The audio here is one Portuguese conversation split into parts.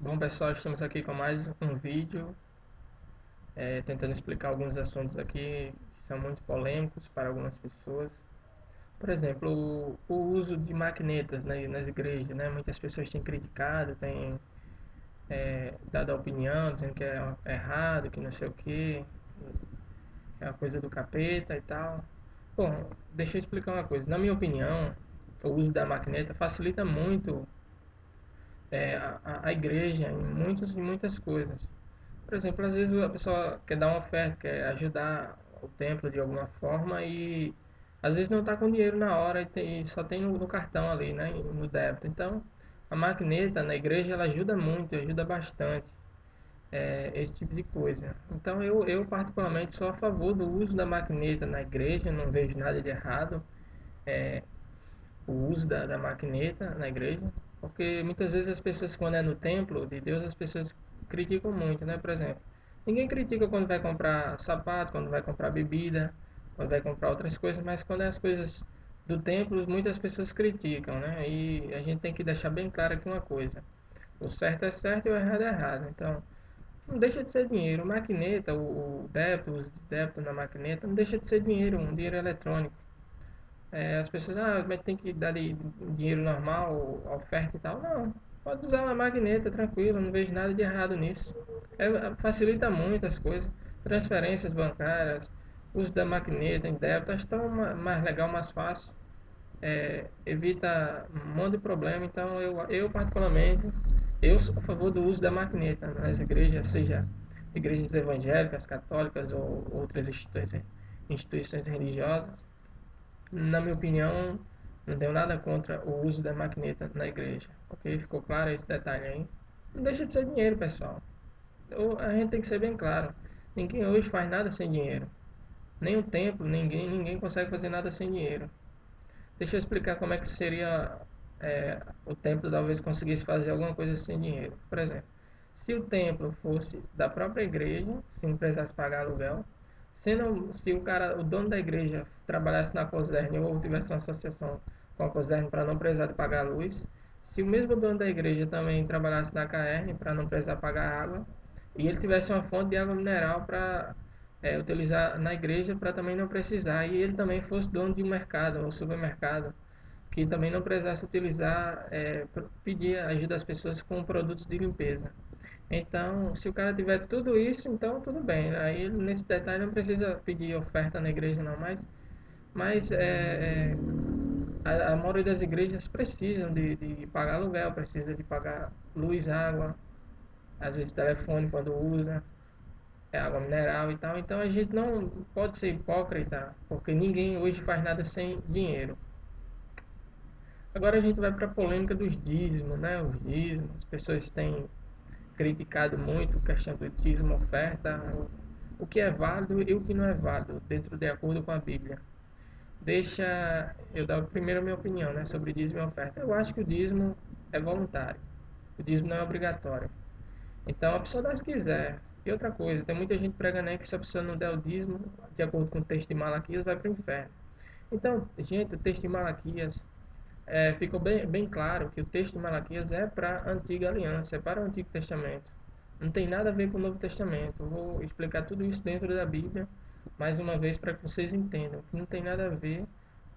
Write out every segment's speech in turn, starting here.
Bom, pessoal, estamos aqui com mais um vídeo, tentando explicar alguns assuntos aqui que são muito polêmicos para algumas pessoas. Por exemplo, o uso de maquinetas, né, nas igrejas, né? Muitas pessoas têm criticado, têm dado a opinião, dizendo que é errado, que não sei o que é uma coisa do capeta e tal. Bom, deixa eu explicar uma coisa. Na minha opinião, o uso da maquineta facilita muito a igreja em muitas coisas. Por exemplo, às vezes a pessoa quer dar uma oferta, quer ajudar o templo de alguma forma e às vezes não está com dinheiro na hora e só tem no cartão ali, né, no débito. Então, a maquineta na igreja ela ajuda muito, ajuda bastante esse tipo de coisa. Então, eu particularmente sou a favor do uso da maquineta na igreja, não vejo nada de errado o uso da maquineta na igreja, porque muitas vezes as pessoas, quando é no templo de Deus, as pessoas criticam muito, né? Por exemplo, ninguém critica quando vai comprar sapato, quando vai comprar bebida, quando vai comprar outras coisas, mas quando é as coisas do templo, muitas pessoas criticam, né? E a gente tem que deixar bem claro aqui uma coisa: o certo é certo e o errado é errado. Então, não deixa de ser dinheiro. Maquineta, o débito, o débito na maquineta, não deixa de ser dinheiro, um dinheiro eletrônico. As pessoas, mas tem que dar dinheiro normal, oferta e tal. Não, pode usar uma magneta, tranquilo, não vejo nada de errado nisso. Facilita muito as coisas. Transferências bancárias, uso da maquineta em débito, acho tão mais legal, mais fácil. Evita um monte de problema. Então, eu particularmente, eu sou a favor do uso da maquineta nas igrejas, seja igrejas evangélicas, católicas ou outras instituições religiosas. Na minha opinião, não tenho nada contra o uso da maquineta na igreja. Ok? Ficou claro esse detalhe aí? Não deixa de ser dinheiro, pessoal. A gente tem que ser bem claro. Ninguém hoje faz nada sem dinheiro. Nem o templo, ninguém consegue fazer nada sem dinheiro. Deixa eu explicar como é que seria o templo talvez conseguisse fazer alguma coisa sem dinheiro. Por exemplo, se o templo fosse da própria igreja, se não precisasse pagar aluguel, se o dono da igreja trabalhasse na COSERN ou tivesse uma associação com a COSERN para não precisar de pagar a luz, se o mesmo dono da igreja também trabalhasse na CAERN para não precisar pagar água, e ele tivesse uma fonte de água mineral para utilizar na igreja para também não precisar, e ele também fosse dono de um mercado ou supermercado, que também não precisasse utilizar, pedir ajuda às pessoas com produtos de limpeza. Então, se o cara tiver tudo isso, então tudo bem. Aí nesse detalhe não precisa pedir oferta na igreja não, mas a maioria das igrejas precisam de pagar aluguel, precisa de pagar luz, água, às vezes telefone quando usa, água mineral e tal. Então a gente não pode ser hipócrita, porque ninguém hoje faz nada sem dinheiro. Agora a gente vai para a polêmica dos dízimos, né? Os dízimos, as pessoas têm criticado muito a questão do dízimo oferta, o que é válido e o que não é válido, dentro de acordo com a Bíblia. Deixa eu dar primeiro a minha opinião, né, sobre dízimo e oferta. Eu acho que o dízimo é voluntário, o dízimo não é obrigatório. Então a pessoa dá se quiser. E outra coisa, tem muita gente pregando aí que se a pessoa não der o dízimo, de acordo com o texto de Malaquias, vai para o inferno. Então, gente, o texto de Malaquias ficou bem claro que o texto de Malaquias é para a antiga aliança, é para o Antigo Testamento. Não tem nada a ver com o Novo Testamento. Eu vou explicar tudo isso dentro da Bíblia, mais uma vez, para que vocês entendam que não tem nada a ver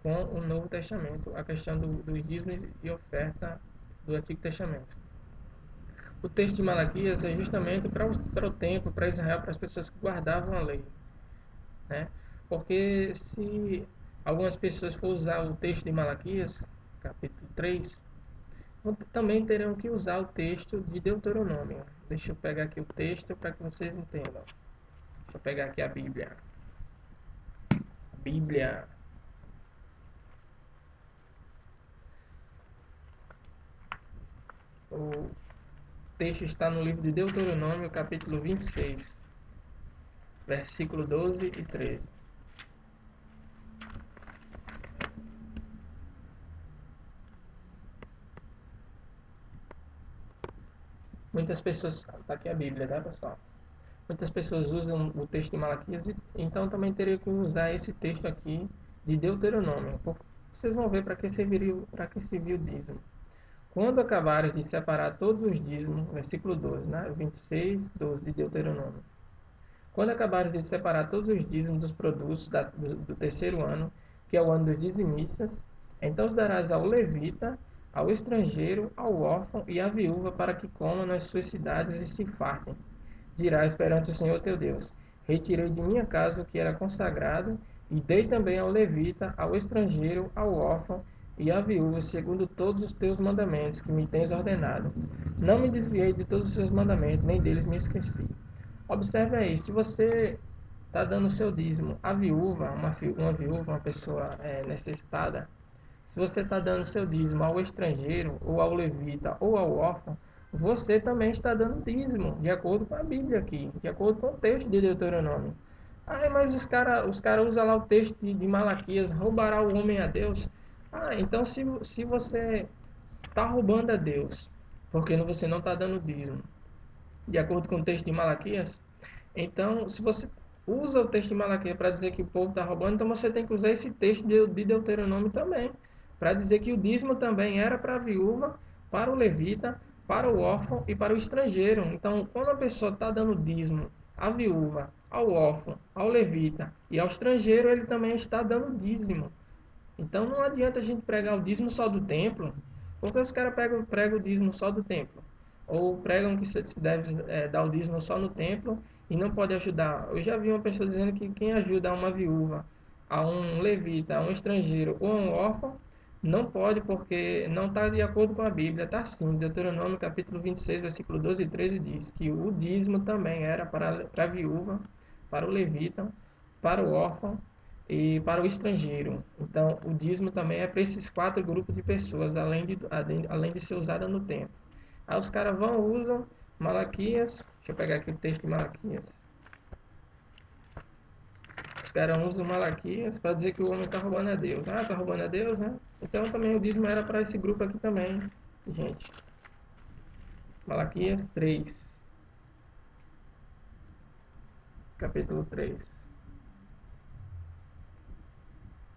com o Novo Testamento, a questão do dízimo e oferta do Antigo Testamento. O texto de Malaquias é justamente para o templo, para Israel, para as pessoas que guardavam a lei, né? Porque se algumas pessoas for usar o texto de Malaquias, capítulo 3, também terão que usar o texto de Deuteronômio. Deixa eu pegar aqui o texto para que vocês entendam. Deixa eu pegar aqui a Bíblia. Bíblia. O texto está no livro de Deuteronômio, capítulo 26, versículo 12 e 13. Muitas pessoas. Está aqui a Bíblia, tá, pessoal? Muitas pessoas usam o texto de Malaquias, então também teria que usar esse texto aqui de Deuteronômio. Vocês vão ver para que serviu o dízimo. Quando acabares de separar todos os dízimos, versículo 12, né? 26, 12 de Deuteronômio. Quando acabares de separar todos os dízimos dos produtos do terceiro ano, que é o ano dos dizimistas, então os darás ao levita, ao estrangeiro, ao órfão e à viúva, para que comam nas suas cidades e se fartem. Dirás perante o Senhor teu Deus: retirei de minha casa o que era consagrado, e dei também ao levita, ao estrangeiro, ao órfão e à viúva, segundo todos os teus mandamentos que me tens ordenado. Não me desviei de todos os seus mandamentos, nem deles me esqueci. Observe aí, se você está dando o seu dízimo à viúva, uma viúva, uma pessoa necessitada, se você está dando o seu dízimo ao estrangeiro, ou ao levita, ou ao órfão, você também está dando dízimo, de acordo com a Bíblia aqui, de acordo com o texto de Deuteronômio. Ah, mas os cara usam lá o texto de Malaquias, roubará o homem a Deus. Ah, então se você está roubando a Deus, porque você não está dando dízimo, de acordo com o texto de Malaquias, então, se você usa o texto de Malaquias para dizer que o povo está roubando, então você tem que usar esse texto de Deuteronômio também, para dizer que o dízimo também era para a viúva, para o levita, para o órfão e para o estrangeiro. Então, quando a pessoa está dando dízimo à viúva, ao órfão, ao levita e ao estrangeiro, ele também está dando dízimo. Então, não adianta a gente pregar o dízimo só do templo, porque os caras pregam o dízimo só do templo. Ou pregam que se deve dar o dízimo só no templo e não pode ajudar. Eu já vi uma pessoa dizendo que quem ajuda a uma viúva, a um levita, a um estrangeiro ou a um órfão, não pode porque não está de acordo com a Bíblia. Está sim. Deuteronômio capítulo 26, versículo 12 e 13 diz que o dízimo também era para a viúva, para o levita, para o órfão e para o estrangeiro. Então, o dízimo também é para esses quatro grupos de pessoas, além de ser usada no templo. Aí os caras vão, usam Malaquias. Deixa eu pegar aqui o texto de Malaquias. Os caras usam Malaquias para dizer que o homem está roubando a Deus. Ah, está roubando a Deus, né? Então também o dízimo era para esse grupo aqui também, gente. Malaquias 3, capítulo 3,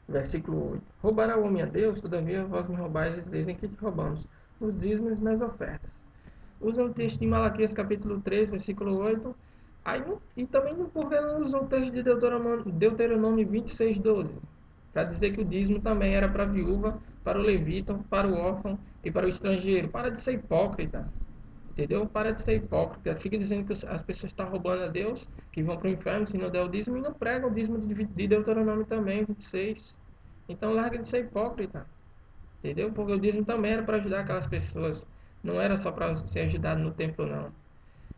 versículo 8. Roubará o homem a Deus, todavia vós me roubais, dizem que te roubamos os dízimos nas ofertas. Usa o texto de Malaquias capítulo 3, versículo 8. Aí, e também por que não usa o texto de Deuteronômio 26, 12? Para dizer que o dízimo também era para a viúva, para o levita, para o órfão e para o estrangeiro. Para de ser hipócrita. Entendeu? Para de ser hipócrita. Fica dizendo que as pessoas estão roubando a Deus, que vão para o inferno se não der o dízimo, e não pregam o dízimo de Deuteronômio também, 26. Então larga de ser hipócrita. Entendeu? Porque o dízimo também era para ajudar aquelas pessoas. Não era só para ser ajudado no templo, não.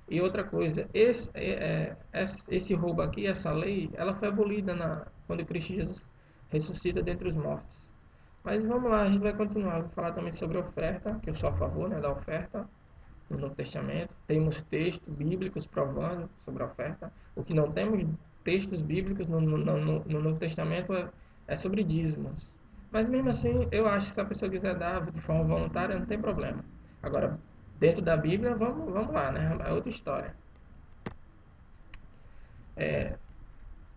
E outra coisa, esse roubo aqui, essa lei, ela foi abolida quando Cristo Jesus ressuscita dentre os mortos. Mas vamos lá, a gente vai continuar. Vou falar também sobre a oferta, que eu sou a favor, né, da oferta no Novo Testamento. Temos textos bíblicos provando sobre a oferta. O que não temos textos bíblicos no Novo Testamento é sobre dízimos. Mas mesmo assim, eu acho que se a pessoa quiser dar de forma voluntária, não tem problema. Agora, dentro da Bíblia, vamos lá, né? É outra história.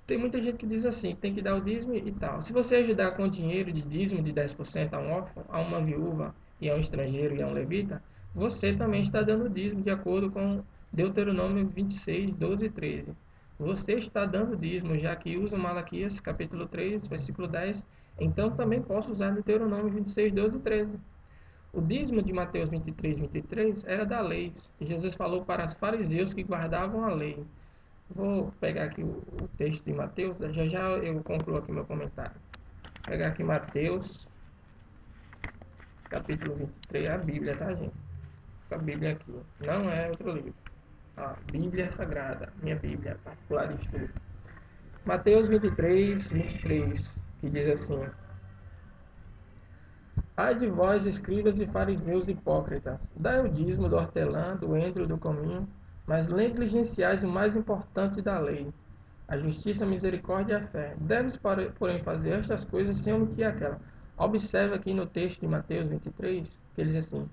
Tem muita gente que diz assim, que tem que dar o dízimo e tal. Se você ajudar com dinheiro de dízimo de 10% a um órfão, a uma viúva, e a um estrangeiro e a um levita, você também está dando dízimo de acordo com Deuteronômio 26, 12 e 13. Você está dando dízimo, já que usa Malaquias capítulo 3, versículo 10. Então também posso usar Deuteronômio 26, 12 e 13. O dízimo de Mateus 23, 23 era da lei. Jesus falou para os fariseus que guardavam a lei. Vou pegar aqui o texto de Mateus, já já eu concluo aqui meu comentário. Vou pegar aqui Mateus, capítulo 23, a Bíblia, tá, gente? A Bíblia aqui, não é outro livro. A Bíblia Sagrada, minha Bíblia particular de estudo. Mateus 23, 23, que diz assim: ai de vós, escribas e fariseus hipócritas, dai o dízimo do hortelã, do endro, do cominho, mas negligenciais o mais importante da lei, a justiça, a misericórdia e a fé. Deves, porém, fazer estas coisas sem omitir aquela. Observe aqui no texto de Mateus 23, que ele diz assim: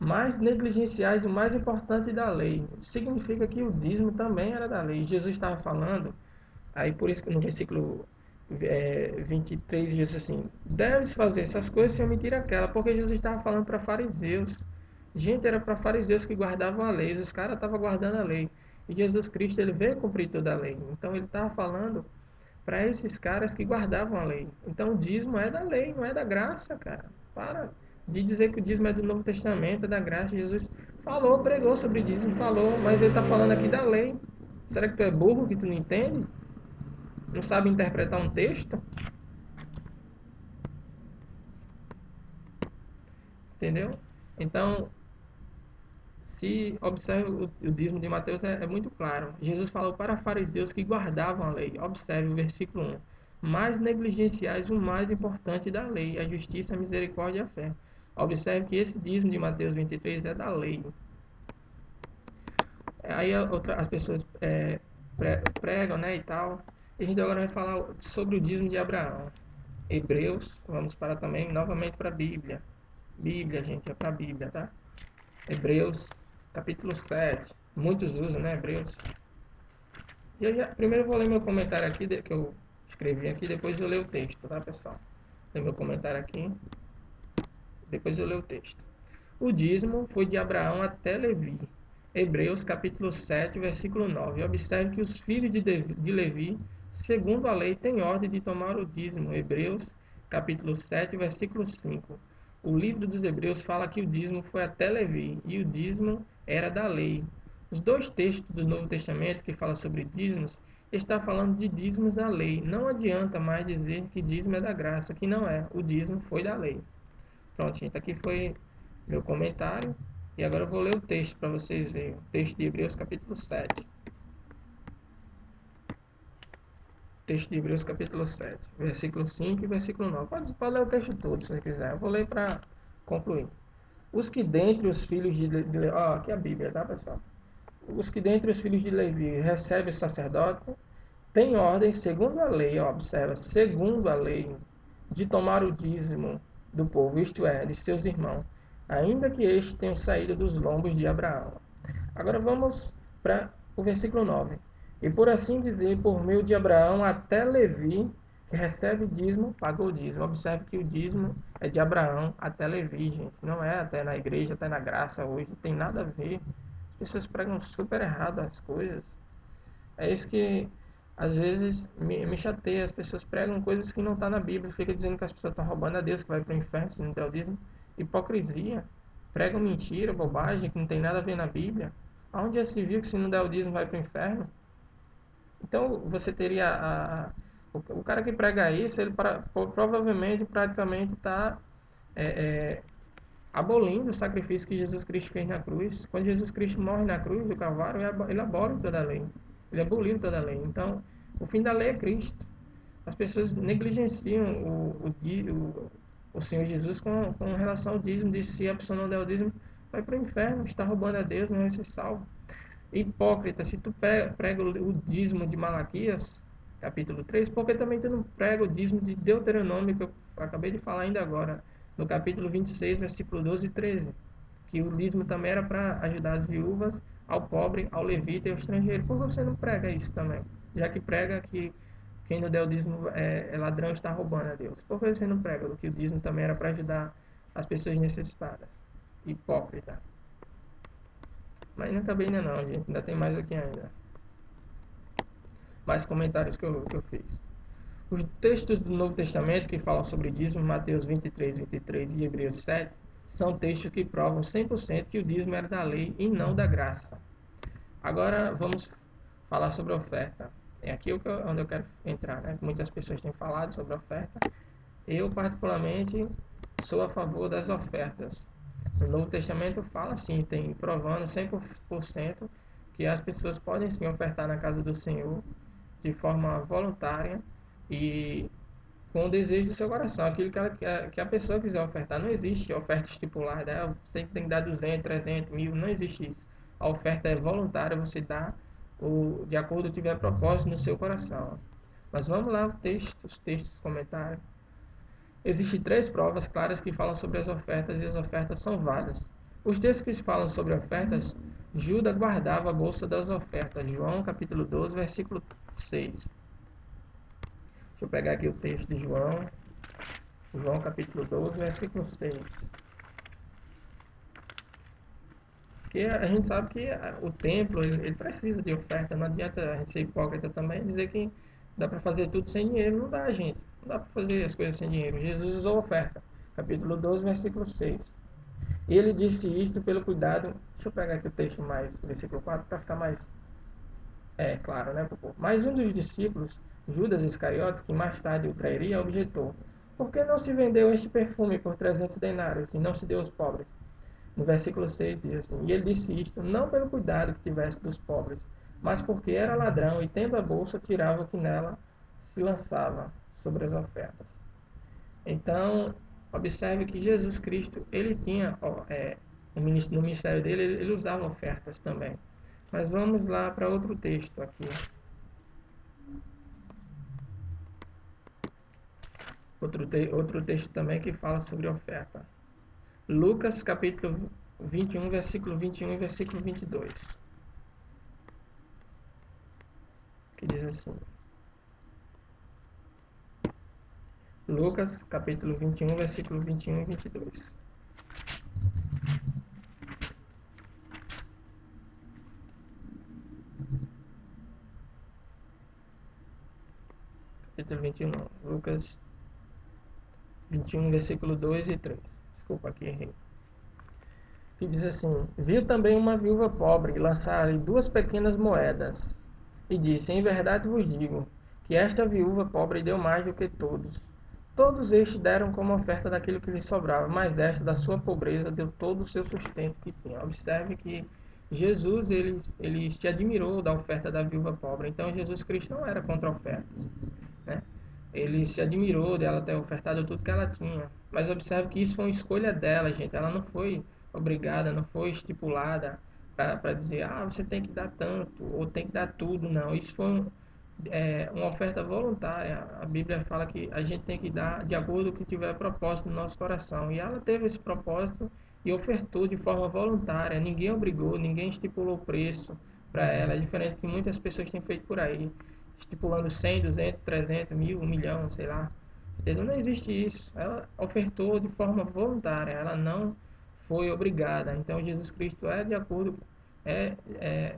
mas negligenciais o mais importante da lei. Significa que o dízimo também era da lei. Jesus estava falando, aí por isso que no versículo 23 diz assim: deves fazer essas coisas sem omitir aquela, porque Jesus estava falando para fariseus. Gente, era para fariseus que guardavam a lei, os caras estavam guardando a lei. E Jesus Cristo, ele veio cumprir toda a lei. Então ele estava falando para esses caras que guardavam a lei. Então o dízimo é da lei, não é da graça, cara. Para de dizer que o dízimo é do Novo Testamento, é da graça. Jesus falou, pregou sobre dízimo, falou, mas ele está falando aqui da lei. Será que tu é burro que tu não entende? Não sabe interpretar um texto? Entendeu? Então, se observe o dízimo de Mateus é muito claro. Jesus falou para fariseus que guardavam a lei. Observe o versículo 1. Mais negligenciais o mais importante da lei, a justiça, a misericórdia e a fé. Observe que esse dízimo de Mateus 23 é da lei. Aí as pessoas pregam, né, e tal. E a gente agora vai falar sobre o dízimo de Abraão. Hebreus, vamos para também novamente para a Bíblia. Bíblia, gente, é para a Bíblia, tá? Hebreus, capítulo 7. Muitos usam, né, Hebreus. E primeiro eu vou ler meu comentário aqui, que eu escrevi aqui, depois eu leio o texto, tá, pessoal? Tem meu comentário aqui, depois eu leio o texto. O dízimo foi de Abraão até Levi. Hebreus, capítulo 7, versículo 9. Observe que os filhos de Levi, segundo a lei, têm ordem de tomar o dízimo. Hebreus, capítulo 7, versículo 5. O livro dos Hebreus fala que o dízimo foi até Levi, e o dízimo era da lei. Os dois textos do Novo Testamento que falam sobre dízimos, está falando de dízimos da lei. Não adianta mais dizer que dízimo é da graça, que não é. O dízimo foi da lei. Pronto, gente, aqui foi meu comentário. E agora eu vou ler o texto para vocês verem. O texto de Hebreus, capítulo 7. Texto de Hebreus, capítulo 7, versículo 5 e versículo 9. Pode ler o texto todo, se você quiser. Eu vou ler para concluir. Os que dentre os filhos de Levi... aqui é a Bíblia, tá, pessoal? Os que dentre os filhos de Levi recebem o sacerdote, têm ordem, segundo a lei, observa, segundo a lei, de tomar o dízimo do povo, isto é, de seus irmãos, ainda que estes tenham saído dos lombos de Abraão. Agora vamos para o versículo 9. E por assim dizer, por meio de Abraão até Levi, que recebe dízimo, pagou o dízimo. Observe que o dízimo é de Abraão até Levi, gente. Não é até na igreja, até na graça hoje. Não tem nada a ver. As pessoas pregam super errado as coisas. É isso que às vezes me chateia. As pessoas pregam coisas que não estão na Bíblia. Fica dizendo que as pessoas estão roubando a Deus, que vai para o inferno se não der o dízimo. Hipocrisia. Pregam mentira, bobagem, que não tem nada a ver na Bíblia. Aonde já se viu que se não der o dízimo vai para o inferno? Então você teria o cara que prega isso, ele provavelmente, praticamente está é, é, abolindo o sacrifício que Jesus Cristo fez na cruz. Quando Jesus Cristo morre na cruz do Calvário, ele abole toda a lei. Ele aboliu toda a lei. Então, o fim da lei é Cristo. As pessoas negligenciam o Senhor Jesus com relação ao dízimo. Diz, se a pessoa não der o dízimo, vai para o inferno, está roubando a Deus, não vai ser salvo. Hipócrita, se tu prega o dízimo de Malaquias, capítulo 3, por que também tu não prega o dízimo de Deuteronômio, que eu acabei de falar ainda agora, no capítulo 26, versículo 12 e 13, que o dízimo também era para ajudar as viúvas, ao pobre, ao levita e ao estrangeiro. Por que você não prega isso também? Já que prega que quem não der o dízimo é ladrão, está roubando a Deus. Por que você não prega que o dízimo também era para ajudar as pessoas necessitadas? Hipócrita. Mas não acabei ainda não, gente. Ainda tem mais aqui ainda. Mais comentários que eu fiz. Os textos do Novo Testamento que falam sobre dízimo, Mateus 23 e Hebreus 7, são textos que provam 100% que o dízimo era da lei e não da graça. Agora vamos falar sobre a oferta. É aqui onde eu quero entrar, né? Muitas pessoas têm falado sobre a oferta. Eu, particularmente, sou a favor das ofertas. O Novo Testamento fala assim, tem provando 100% que as pessoas podem sim ofertar na casa do Senhor de forma voluntária e com o desejo do seu coração, aquilo que a pessoa quiser ofertar. Não existe oferta estipulada, você tem que dar 200, 300, 1000, não existe isso. A oferta é voluntária, você dá de acordo com o que tiver propósito no seu coração. Mas vamos lá, os textos, comentários. Existem três provas claras que falam sobre as ofertas e as ofertas são válidas. Os textos que falam sobre ofertas, Judas guardava a bolsa das ofertas. João capítulo 12, versículo 6. Deixa eu pegar aqui o texto de João. João capítulo 12, versículo 6. Porque a gente sabe que o templo ele precisa de oferta. Não adianta a gente ser hipócrita também e dizer que dá para fazer tudo sem dinheiro. Não dá, gente. Não dá para fazer as coisas sem dinheiro. Jesus usou oferta. Capítulo 12, versículo 6. Ele disse isto pelo cuidado. Deixa eu pegar aqui o texto mais, versículo 4, para ficar mais claro, né, pro povo. Mas um dos discípulos, Judas Iscariotes, que mais tarde o trairia, objetou: por que não se vendeu este perfume por 300 denários e não se deu aos pobres? No versículo 6 diz assim: e ele disse isto não pelo cuidado que tivesse dos pobres, mas porque era ladrão e, tendo a bolsa, tirava o que nela se lançava sobre as ofertas. Então, observe que Jesus Cristo, ele tinha, no ministério dele, ele usava ofertas também. Mas vamos lá para outro texto aqui. Outro texto também que fala sobre oferta. Lucas capítulo 21, versículo 21 e versículo 22. Que diz assim. Lucas capítulo 21, versículo 21 e 22. Capítulo 21, não. Lucas 21, versículo 2 e 3. Desculpa, aqui errei. Que diz assim: viu também uma viúva pobre lançar-lhe 2 pequenas moedas, e disse: em verdade vos digo, que esta viúva pobre deu mais do que todos. Todos estes deram como oferta daquilo que lhe sobrava, mas esta, da sua pobreza, deu todo o seu sustento que tinha. Observe que Jesus, ele se admirou da oferta da viúva pobre. Então, Jesus Cristo não era contra ofertas, né? Ele se admirou dela ter ofertado tudo que ela tinha. Mas observe que isso foi uma escolha dela, gente. Ela não foi obrigada, não foi estipulada para dizer, você tem que dar tanto, ou tem que dar tudo. Não, isso foi uma oferta voluntária. A Bíblia fala que a gente tem que dar de acordo com o que tiver propósito no nosso coração. E ela teve esse propósito e ofertou de forma voluntária. Ninguém obrigou, ninguém estipulou preço para ela. É diferente do que muitas pessoas têm feito por aí, estipulando 100, 200, 300, 1000, 1 milhão, sei lá. Entendeu? Não existe isso. Ela ofertou de forma voluntária, ela não foi obrigada. Então, Jesus Cristo é de acordo, é, é,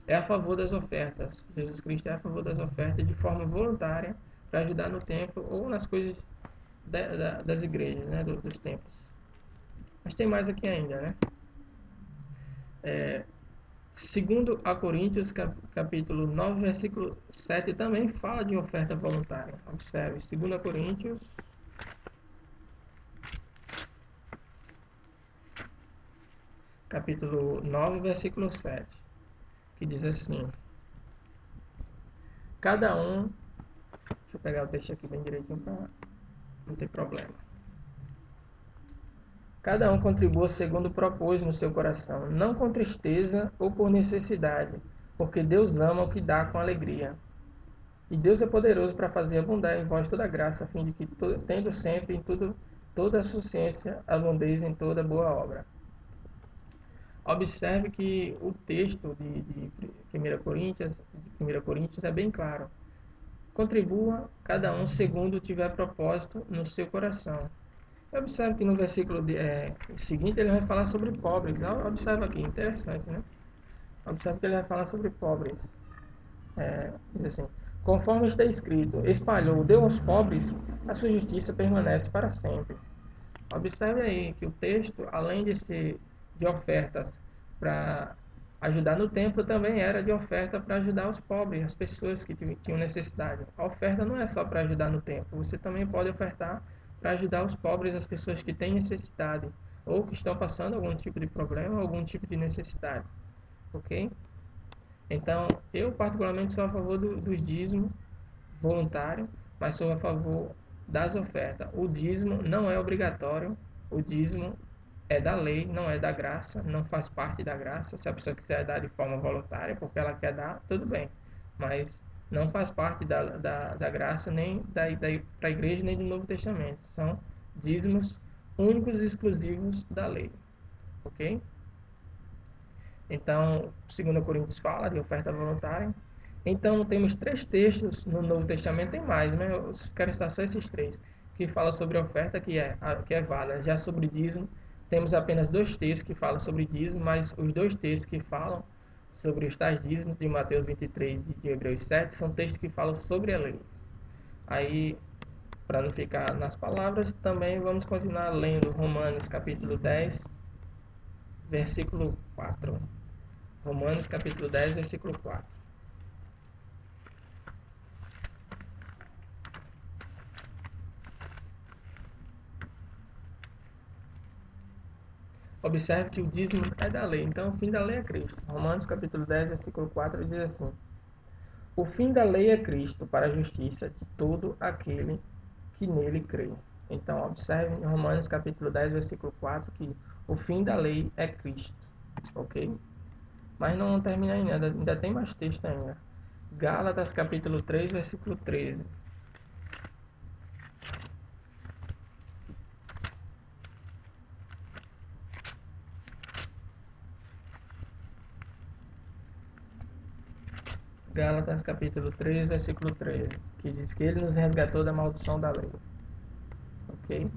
é a favor das ofertas. Jesus Cristo é a favor das ofertas de forma voluntária para ajudar no templo ou nas coisas das igrejas, né, dos templos. Mas tem mais aqui ainda, né? Segundo a Coríntios, capítulo 9, versículo 7, também fala de oferta voluntária. Observe, 2 Coríntios, capítulo 9, versículo 7, que diz assim: cada um, deixa eu pegar o texto aqui bem direitinho para não ter problema. Cada um contribua segundo propôs no seu coração, não com tristeza ou por necessidade, porque Deus ama o que dá com alegria. E Deus é poderoso para fazer abundar em vós toda graça, a fim de que, tendo sempre em tudo toda a suficiência, abundeis em toda boa obra. Observe que o texto de 1 Coríntios é bem claro. Contribua cada um segundo tiver propósito no seu coração. Observe que no versículo seguinte ele vai falar sobre pobres. Observe aqui, interessante, né? Observe que ele vai falar sobre pobres. Diz assim: conforme está escrito, espalhou, deu aos pobres, a sua justiça permanece para sempre. Observe aí que o texto, além de ser de ofertas para ajudar no templo, também era de oferta para ajudar os pobres, as pessoas que tinham necessidade. A oferta não é só para ajudar no templo, você também pode ofertar para ajudar os pobres, as pessoas que têm necessidade ou que estão passando algum tipo de problema, algum tipo de necessidade. Ok? Então, eu particularmente sou a favor dos dízimos voluntário, mas sou a favor das ofertas. O dízimo não é obrigatório, o dízimo é da lei, não é da graça, não faz parte da graça. Se a pessoa quiser dar de forma voluntária, porque ela quer dar, tudo bem, mas não faz parte da graça, nem para a igreja, nem do Novo Testamento. São dízimos únicos e exclusivos da lei, ok? Então, 2 Coríntios fala de oferta voluntária. Então temos três textos no Novo Testamento, tem mais, né? Eu quero citar só esses três, que falam sobre a oferta que é válida. Já sobre dízimo, temos apenas dois textos que falam sobre dízimo, mas os dois textos que falam sobre os tais dízimos, de Mateus 23 e de Hebreus 7, são textos que falam sobre a lei. Aí, para não ficar nas palavras, também vamos continuar lendo Romanos capítulo 10, versículo 4. Romanos capítulo 10, versículo 4. Observe que o dízimo é da lei, então o fim da lei é Cristo. Romanos capítulo 10, versículo 4 diz assim: o fim da lei é Cristo para a justiça de todo aquele que nele crê. Então, observe em Romanos capítulo 10, versículo 4 que o fim da lei é Cristo, ok? Mas não termina ainda tem mais texto ainda. Gálatas capítulo 3, versículo 13. Gálatas capítulo 3, versículo 13, que diz que ele nos resgatou da maldição da lei, ok?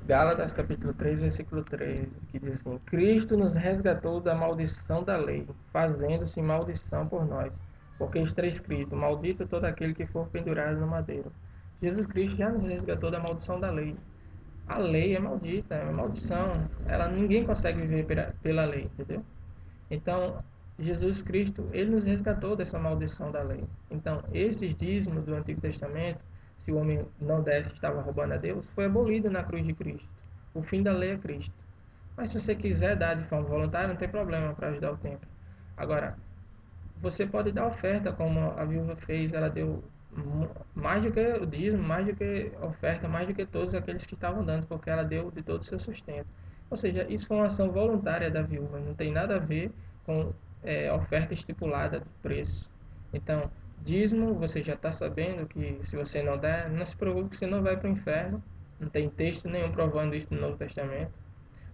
Gálatas capítulo 3, versículo 13, que diz assim: Cristo nos resgatou da maldição da lei, fazendo-se maldição por nós, porque está escrito: maldito todo aquele que for pendurado no madeiro. Jesus Cristo já nos resgatou da maldição da lei. A lei é maldita, é uma maldição. Ninguém consegue viver pela lei, entendeu? Então, Jesus Cristo, ele nos resgatou dessa maldição da lei. Então, esses dízimos do Antigo Testamento, se o homem não desse, estava roubando a Deus, foi abolido na cruz de Cristo. O fim da lei é Cristo. Mas se você quiser dar de forma voluntária, não tem problema para ajudar o templo. Agora, você pode dar oferta, como a viúva fez, ela deu mais do que o dízimo, mais do que oferta, mais do que todos aqueles que estavam dando, porque ela deu de todo o seu sustento. Ou seja, isso foi uma ação voluntária da viúva, não tem nada a ver com oferta estipulada de preço. Então, dízimo, você já está sabendo que se você não der, não se preocupe que você não vai para o inferno. Não tem texto nenhum provando isso no Novo Testamento.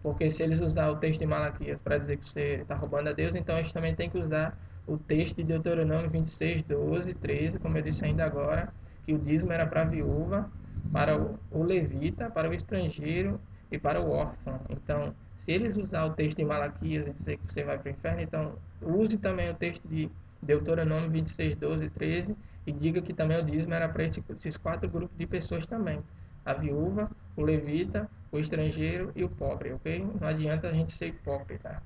Porque se eles usar o texto de Malaquias para dizer que você está roubando a Deus, então eles também têm que usar o texto de Deuteronômio 26, 12, 13, como eu disse ainda agora, que o dízimo era para a viúva, para o levita, para o estrangeiro e para o órfão. Então, se eles usar o texto de Malaquias e dizer que você vai para o inferno, então use também o texto de Deuteronômio 26, 12, 13 e diga que também o dízimo era para esses quatro grupos de pessoas também: a viúva, o levita, o estrangeiro e o pobre, ok? Não adianta a gente ser hipócrita.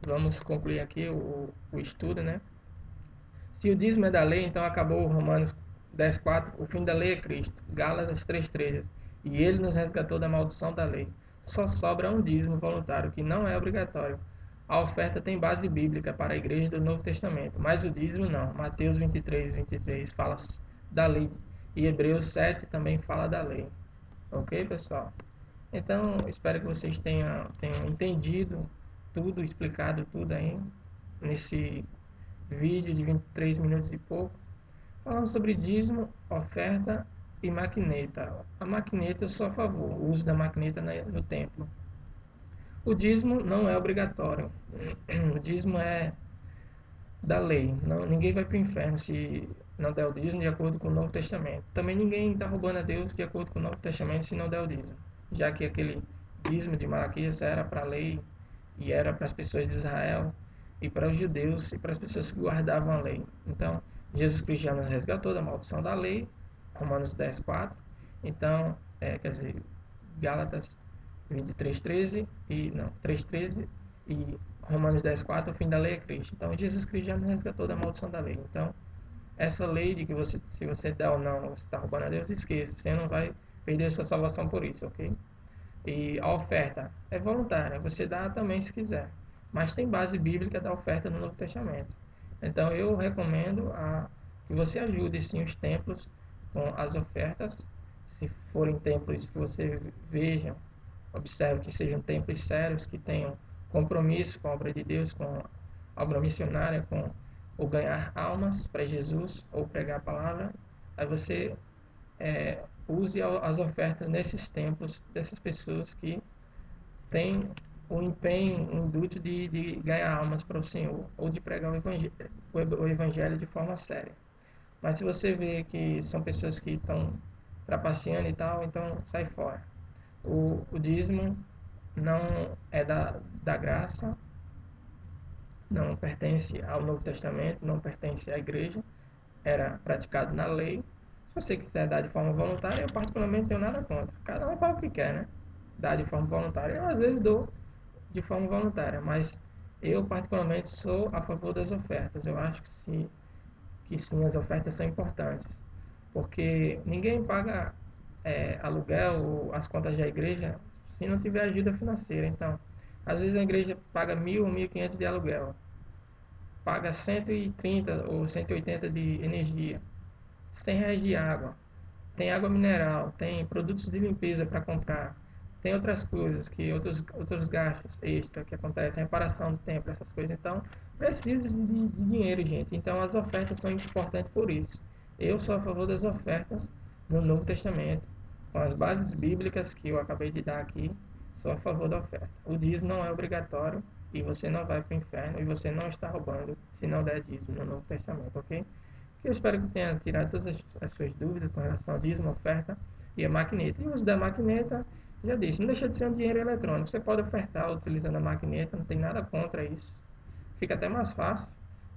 Vamos concluir aqui o estudo, né? Se o dízimo é da lei, então acabou Romanos 10:4, o fim da lei é Cristo. Gálatas 3:13, e ele nos resgatou da maldição da lei. Só sobra um dízimo voluntário, que não é obrigatório. A oferta tem base bíblica para a igreja do Novo Testamento, mas o dízimo não. Mateus 23 fala da lei, e Hebreus 7 também fala da lei. Ok, pessoal? Então, espero que vocês tenham entendido tudo, explicado tudo aí nesse vídeo de 23 minutos e pouco, falando sobre dízimo, oferta e maquineta. A maquineta eu sou a favor, o uso da maquineta no templo. O dízimo não é obrigatório. O dízimo é da lei. Não, ninguém vai para o inferno se não der o dízimo de acordo com o Novo Testamento. Também ninguém está roubando a Deus de acordo com o Novo Testamento se não der o dízimo. Já que aquele dízimo de Malaquias era para a lei e era para as pessoas de Israel e para os judeus e para as pessoas que guardavam a lei. Então, Jesus Cristo já nos resgatou da maldição da lei, Romanos 10:4. Então, quer dizer, Gálatas 23:13 e não, 3:13 e Romanos 10:4, o fim da lei é Cristo. Então, Jesus Cristo já nos resgatou da maldição da lei. Então, essa lei de que se você der ou não, você está roubando a Deus, esqueça. Você não vai perder a sua salvação por isso, ok? E a oferta é voluntária, você dá também se quiser. Mas tem base bíblica da oferta no Novo Testamento. Então, eu recomendo que você ajude sim os templos com as ofertas. Se forem templos que você veja, observe que sejam templos sérios, que tenham compromisso com a obra de Deus, com a obra missionária, com ou ganhar almas para Jesus, ou pregar a palavra. Aí você use as ofertas nesses templos dessas pessoas que têm o empenho, o intuito de ganhar almas para o Senhor, ou de pregar o evangelho de forma séria. Mas se você vê que são pessoas que estão trapaceando e tal, então sai fora. O dízimo não é da graça, não pertence ao Novo Testamento, não pertence à igreja, era praticado na lei. Se você quiser dar de forma voluntária, eu particularmente não tenho nada contra. Cada um faz o que quer, né? Dar de forma voluntária. Eu às vezes dou de forma voluntária, mas eu particularmente sou a favor das ofertas. Eu acho que sim, as ofertas são importantes, porque ninguém paga aluguel ou as contas da igreja se não tiver ajuda financeira. Então, às vezes a igreja paga 1.000, 1.500 de aluguel, paga 130 ou 180 de energia, R$ 100 de água, tem água mineral, tem produtos de limpeza para comprar, tem outras coisas, outros gastos extra que acontecem, reparação do tempo, essas coisas. Então, precisa de dinheiro, gente. Então, as ofertas são importantes por isso. Eu sou a favor das ofertas no Novo Testamento, com as bases bíblicas que eu acabei de dar aqui. Sou a favor da oferta. O dízimo não é obrigatório e você não vai para o inferno e você não está roubando se não der dízimo no Novo Testamento, ok? Eu espero que tenha tirado todas as suas dúvidas com relação ao dízimo, oferta e a maquineta. E o uso da maquineta, já disse, não deixa de ser um dinheiro eletrônico. Você pode ofertar utilizando a maquineta, não tem nada contra isso. Fica até mais fácil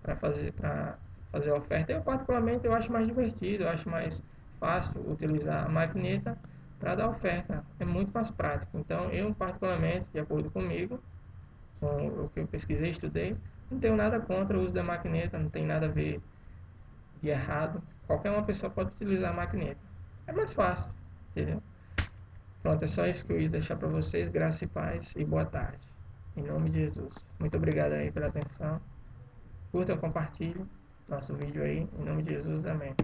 para fazer a oferta. Eu, particularmente, eu acho mais divertido, eu acho mais fácil utilizar a maquineta para dar oferta. É muito mais prático. Então, eu, particularmente, de acordo comigo, com o que eu pesquisei e estudei, não tenho nada contra o uso da maquineta, não tem nada a ver de errado. Qualquer uma pessoa pode utilizar a maquineta. É mais fácil, entendeu? Pronto, é só isso que eu ia deixar para vocês. Graça e paz e boa tarde. Em nome de Jesus. Muito obrigado aí pela atenção. Curta, compartilhe nosso vídeo aí. Em nome de Jesus, amém.